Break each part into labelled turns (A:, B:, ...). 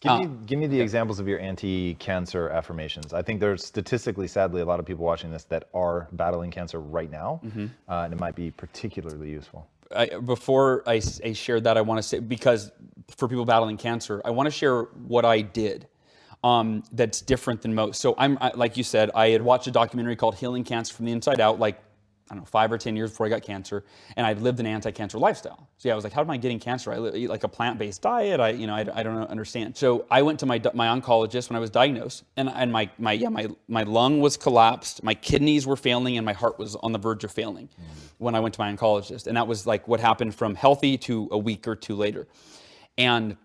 A: Give me the examples of your anti-cancer affirmations. I think there's statistically, sadly, a lot of people watching this that are battling cancer right now, and it might be particularly useful.
B: Before I share that, I want to say, because for people battling cancer, I want to share what I did that's different than most. So like you said, I had watched a documentary called Healing Cancer from the Inside Out, like, I don't know, 5 or 10 years before I got cancer, and I'd lived an anti-cancer lifestyle. So yeah, I was like, how am I getting cancer? I eat like a plant-based diet. I don't understand. So I went to my oncologist when I was diagnosed, and my lung was collapsed, my kidneys were failing, and my heart was on the verge of failing when I went to my oncologist. And that was like what happened from healthy to a week or two later. And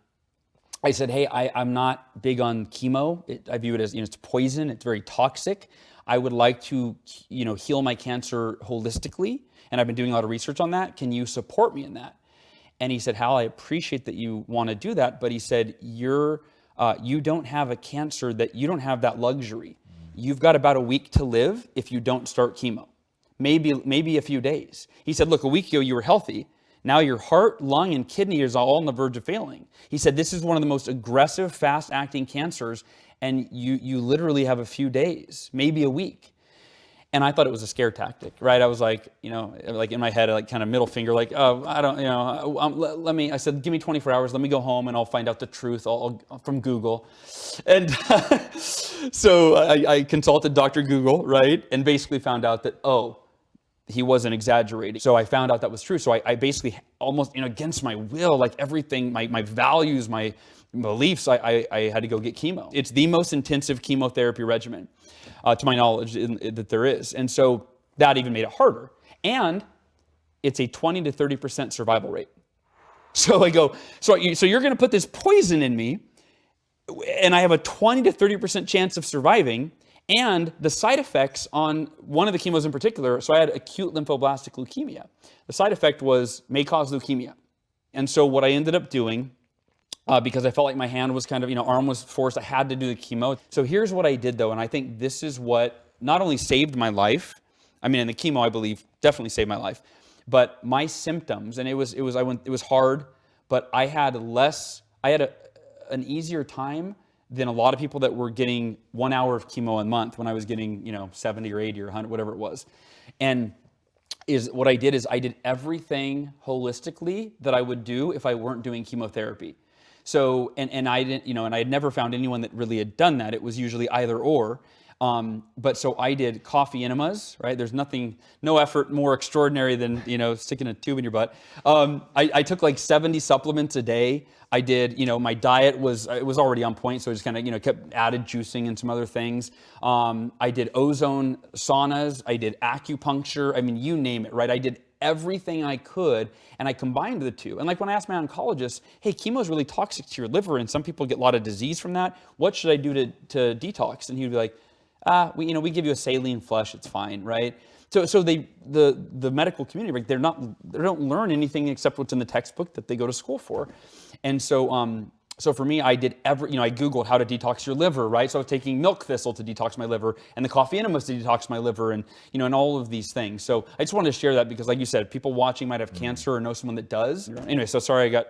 B: I said, hey, I'm not big on chemo. I view it as, it's poison. It's very toxic. I would like to, heal my cancer holistically, and I've been doing a lot of research on that. Can you support me in that? And he said, Hal, I appreciate that you want to do that, but he said, you don't have a cancer that you don't have that luxury. You've got about a week to live if you don't start chemo, maybe a few days. He said, look, a week ago you were healthy. Now your heart, lung, and kidney is all on the verge of failing. He said, this is one of the most aggressive, fast-acting cancers, and you literally have a few days, maybe a week. And I thought it was a scare tactic, right? I was like, like in my head, like kind of middle finger, like, oh, I don't, I said, give me 24 hours, let me go home and I'll find out the truth from Google. And so I consulted Dr. Google, right? And basically found out that, he wasn't exaggerating. So I found out that was true. So I basically almost, against my will, like everything, my values, my beliefs, I had to go get chemo. It's the most intensive chemotherapy regimen, to my knowledge, that there is. And so that even made it harder. And it's a 20 to 30% survival rate. So I go, so you're going to put this poison in me, and I have a 20 to 30% chance of surviving. And the side effects on one of the chemos in particular, so I had acute lymphoblastic leukemia. The side effect may cause leukemia. And so what I ended up doing, because I felt like my hand was kind of, arm was forced, I had to do the chemo. So here's what I did though, and I think this is what not only saved my life, and the chemo, I believe, definitely saved my life, but my symptoms, and it was hard, but I had an easier time than a lot of people that were getting 1 hour of chemo a month when I was getting, 70 or 80 or 100, whatever it was. And what I did is I did everything holistically that I would do if I weren't doing chemotherapy. So, and I didn't, and I had never found anyone that really had done that. It was usually either or. But so I did coffee enemas, right? There's no effort more extraordinary than, sticking a tube in your butt. I took like 70 supplements a day. I did, my diet was already on point. So I just kind of, kept added juicing and some other things. I did ozone saunas. I did acupuncture. You name it, right? I did everything I could, and I combined the two. And like when I asked my oncologist, hey, chemo is really toxic to your liver, and some people get a lot of disease from that. What should I do to detox? And he would be like, we give you a saline flush, it's fine, right? So the medical community, right, they don't learn anything except what's in the textbook that they go to school for. And so for me, I did I Googled how to detox your liver, right? So I was taking milk thistle to detox my liver, and the coffee enemas to detox my liver, and and all of these things. So I just wanted to share that because, like you said, people watching might have cancer or know someone that does. Anyway, so sorry I got